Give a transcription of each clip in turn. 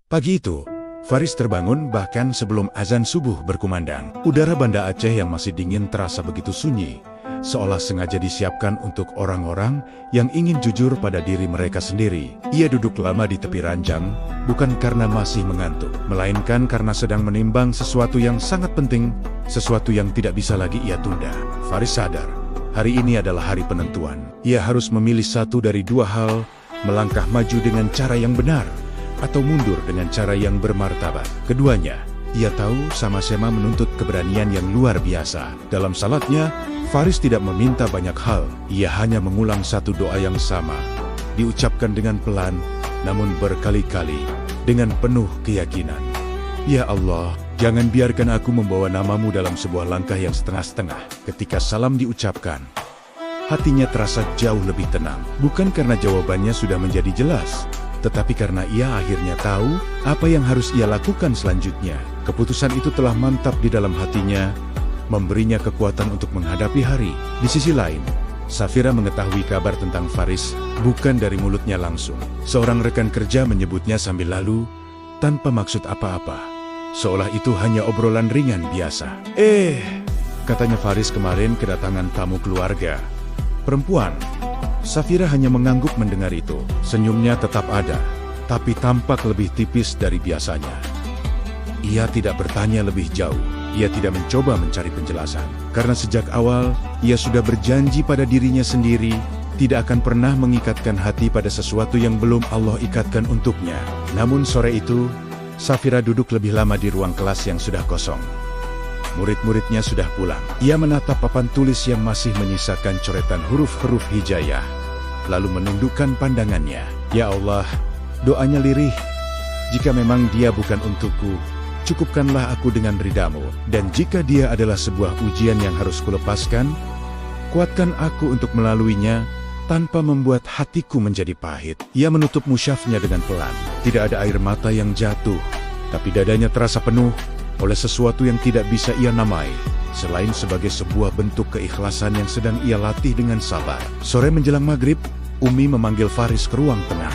Pagi itu, Faris terbangun bahkan sebelum azan subuh berkumandang. Udara Banda Aceh yang masih dingin terasa begitu sunyi, seolah sengaja disiapkan untuk orang-orang yang ingin jujur pada diri mereka sendiri. Ia duduk lama di tepi ranjang, bukan karena masih mengantuk, melainkan karena sedang menimbang sesuatu yang sangat penting, sesuatu yang tidak bisa lagi ia tunda. Faris sadar, hari ini adalah hari penentuan. Ia harus memilih satu dari dua hal, melangkah maju dengan cara yang benar, atau mundur dengan cara yang bermartabat. Keduanya, ia tahu sama-sama menuntut keberanian yang luar biasa. Dalam salatnya, Faris tidak meminta banyak hal. Ia hanya mengulang satu doa yang sama, diucapkan dengan pelan, namun berkali-kali, dengan penuh keyakinan. Ya Allah, jangan biarkan aku membawa namamu dalam sebuah langkah yang setengah-setengah. Ketika salam diucapkan, hatinya terasa jauh lebih tenang. Bukan karena jawabannya sudah menjadi jelas, tetapi karena ia akhirnya tahu apa yang harus ia lakukan selanjutnya. Keputusan itu telah mantap di dalam hatinya, memberinya kekuatan untuk menghadapi hari. Di sisi lain, Safira mengetahui kabar tentang Faris bukan dari mulutnya langsung. Seorang rekan kerja menyebutnya sambil lalu, tanpa maksud apa-apa, seolah itu hanya obrolan ringan biasa. Katanya Faris kemarin kedatangan tamu keluarga perempuan. Safira hanya mengangguk mendengar itu. Senyumnya tetap ada, tapi tampak lebih tipis dari biasanya. Ia tidak bertanya lebih jauh. Ia tidak mencoba mencari penjelasan. Karena sejak awal, ia sudah berjanji pada dirinya sendiri, tidak akan pernah mengikatkan hati pada sesuatu yang belum Allah ikatkan untuknya. Namun sore itu, Safira duduk lebih lama di ruang kelas yang sudah kosong. Murid-muridnya sudah pulang. Ia menatap papan tulis yang masih menyisakan coretan huruf-huruf hijayah, lalu menundukkan pandangannya. Ya Allah, doanya lirih. Jika memang dia bukan untukku, cukupkanlah aku dengan ridhamu. Dan jika dia adalah sebuah ujian yang harus kulepaskan, kuatkan aku untuk melaluinya, tanpa membuat hatiku menjadi pahit. Ia menutup musyafnya dengan pelan. Tidak ada air mata yang jatuh, tapi dadanya terasa penuh oleh sesuatu yang tidak bisa ia namai, selain sebagai sebuah bentuk keikhlasan yang sedang ia latih dengan sabar. Sore menjelang maghrib, Umi memanggil Faris ke ruang tengah.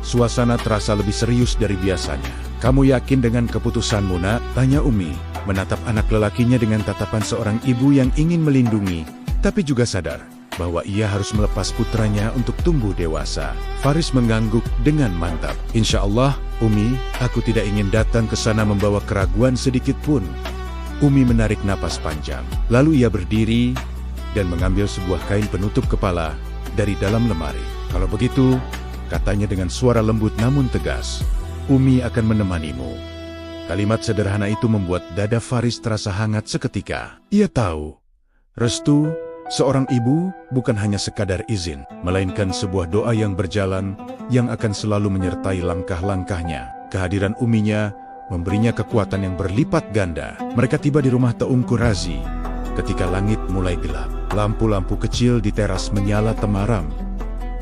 Suasana terasa lebih serius dari biasanya. "Kamu yakin dengan keputusanmu, Nak?" tanya Umi, menatap anak lelakinya dengan tatapan seorang ibu yang ingin melindungi, tapi juga sadar bahwa ia harus melepas putranya untuk tumbuh dewasa. Faris mengangguk dengan mantap. "Insya Allah, Umi, aku tidak ingin datang ke sana membawa keraguan sedikit pun." Umi menarik napas panjang. Lalu ia berdiri dan mengambil sebuah kain penutup kepala dari dalam lemari. "Kalau begitu," katanya dengan suara lembut namun tegas, "Umi akan menemanimu." Kalimat sederhana itu membuat dada Faris terasa hangat seketika. Ia tahu, restu seorang ibu bukan hanya sekadar izin, melainkan sebuah doa yang berjalan, yang akan selalu menyertai langkah-langkahnya. Kehadiran Uminya memberinya kekuatan yang berlipat ganda. Mereka tiba di rumah Teungku Razi ketika langit mulai gelap. Lampu-lampu kecil di teras menyala temaram,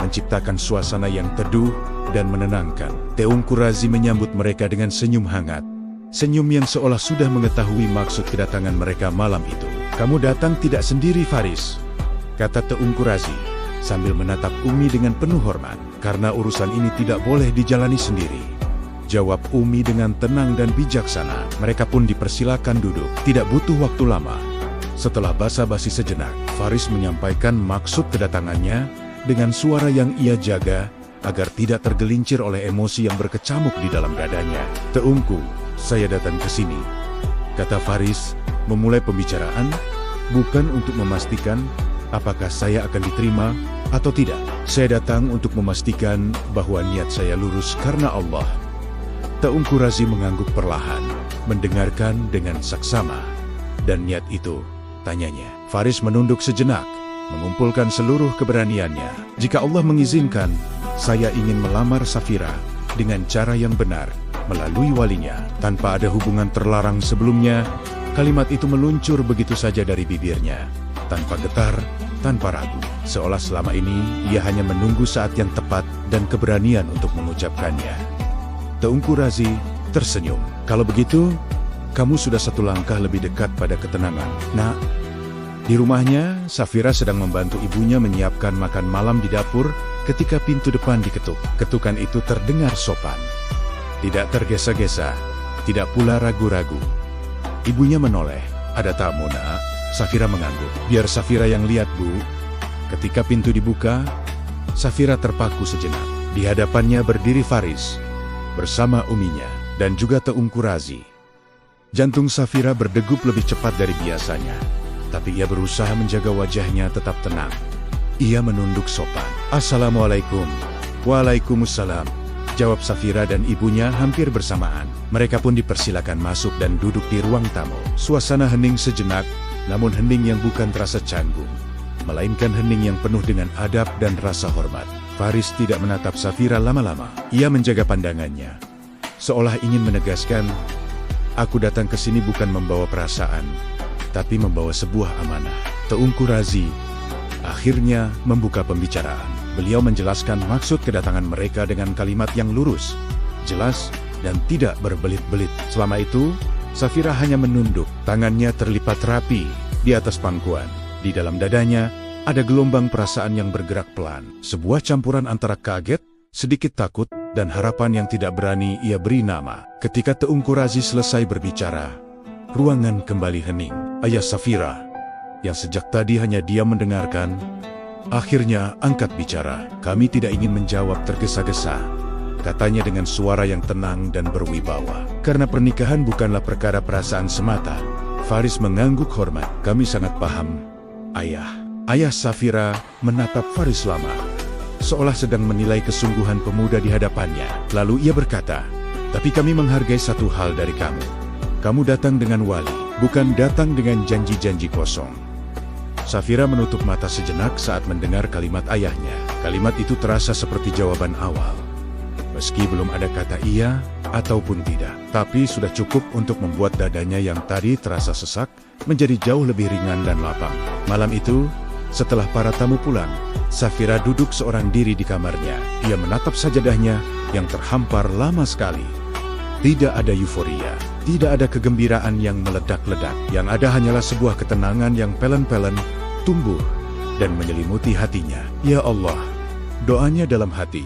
menciptakan suasana yang teduh dan menenangkan. Teungku Razi menyambut mereka dengan senyum hangat. Senyum yang seolah sudah mengetahui maksud kedatangan mereka malam itu. "Kamu datang tidak sendiri, Faris," kata Teungku Razi, sambil menatap Umi dengan penuh hormat. "Karena urusan ini tidak boleh dijalani sendiri," jawab Umi dengan tenang dan bijaksana. Mereka pun dipersilakan duduk. Tidak butuh waktu lama. Setelah basa-basi sejenak, Faris menyampaikan maksud kedatangannya dengan suara yang ia jaga, agar tidak tergelincir oleh emosi yang berkecamuk di dalam dadanya. "Teungku, saya datang ke sini," kata Faris, memulai pembicaraan, "bukan untuk memastikan apakah saya akan diterima atau tidak. Saya datang untuk memastikan bahwa niat saya lurus karena Allah." Teungku Razi mengangguk perlahan, mendengarkan dengan saksama. "Dan niat itu?" tanyanya. Faris menunduk sejenak, mengumpulkan seluruh keberaniannya. "Jika Allah mengizinkan, saya ingin melamar Safira dengan cara yang benar, melalui walinya." Tanpa ada hubungan terlarang sebelumnya, kalimat itu meluncur begitu saja dari bibirnya, tanpa getar, tanpa ragu. Seolah selama ini ia hanya menunggu saat yang tepat dan keberanian untuk mengucapkannya. Teungku Razi tersenyum. "Kalau begitu, kamu sudah satu langkah lebih dekat pada ketenangan, Nak." Di rumahnya, Safira sedang membantu ibunya menyiapkan makan malam di dapur ketika pintu depan diketuk. Ketukan itu terdengar sopan, Tidak tergesa-gesa, tidak pula ragu-ragu. Ibunya menoleh. Ada tamu, Nak. Safira mengangguk. Biar Safira yang lihat, Bu. Ketika pintu dibuka, Safira terpaku sejenak. Di hadapannya berdiri Faris, bersama uminya, dan juga Teungku Razi. Jantung Safira berdegup lebih cepat dari biasanya, tapi ia berusaha menjaga wajahnya tetap tenang. Ia menunduk sopan. Assalamualaikum. Waalaikumsalam, jawab Safira dan ibunya hampir bersamaan. Mereka pun dipersilakan masuk dan duduk di ruang tamu. Suasana hening sejenak, namun hening yang bukan terasa canggung, melainkan hening yang penuh dengan adab dan rasa hormat. Faris tidak menatap Safira lama-lama. Ia menjaga pandangannya, seolah ingin menegaskan, aku datang ke sini bukan membawa perasaan, tapi membawa sebuah amanah. Teungku Razi akhirnya membuka pembicaraan. Beliau menjelaskan maksud kedatangan mereka dengan kalimat yang lurus, jelas, dan tidak berbelit-belit. Selama itu, Safira hanya menunduk, tangannya terlipat rapi di atas pangkuan. Di dalam dadanya, ada gelombang perasaan yang bergerak pelan. Sebuah campuran antara kaget, sedikit takut, dan harapan yang tidak berani ia beri nama. Ketika Teungku Razi selesai berbicara, ruangan kembali hening. Ayah Safira, yang sejak tadi hanya diam mendengarkan, akhirnya angkat bicara. Kami tidak ingin menjawab tergesa-gesa, katanya dengan suara yang tenang dan berwibawa. Karena pernikahan bukanlah perkara perasaan semata. Faris mengangguk hormat. Kami sangat paham, Ayah. Ayah Safira menatap Faris lama, seolah sedang menilai kesungguhan pemuda di hadapannya. Lalu ia berkata, tapi kami menghargai satu hal dari kamu. Kamu datang dengan wali, bukan datang dengan janji-janji kosong. Safira menutup mata sejenak saat mendengar kalimat ayahnya. Kalimat itu terasa seperti jawaban awal. Meski belum ada kata iya ataupun tidak, tapi sudah cukup untuk membuat dadanya yang tadi terasa sesak menjadi jauh lebih ringan dan lapang. Malam itu, setelah para tamu pulang, Safira duduk seorang diri di kamarnya. Ia menatap sajadahnya yang terhampar lama sekali. Tidak ada euforia, tidak ada kegembiraan yang meledak-ledak. Yang ada hanyalah sebuah ketenangan yang pelan-pelan tumbuh dan menyelimuti hatinya. Ya Allah, doanya dalam hati.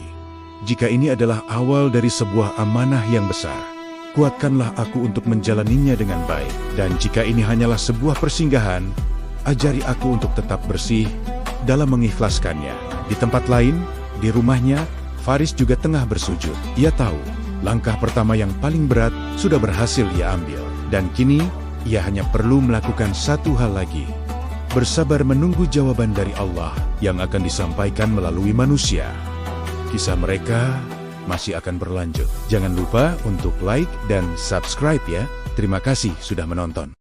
Jika ini adalah awal dari sebuah amanah yang besar, kuatkanlah aku untuk menjalaninya dengan baik. Dan jika ini hanyalah sebuah persinggahan, ajari aku untuk tetap bersih dalam mengikhlaskannya. Di tempat lain, di rumahnya, Faris juga tengah bersujud. Ia tahu, langkah pertama yang paling berat sudah berhasil ia ambil. Dan kini, ia hanya perlu melakukan satu hal lagi. Bersabar menunggu jawaban dari Allah yang akan disampaikan melalui manusia. Kisah mereka masih akan berlanjut. Jangan lupa untuk like dan subscribe ya. Terima kasih sudah menonton.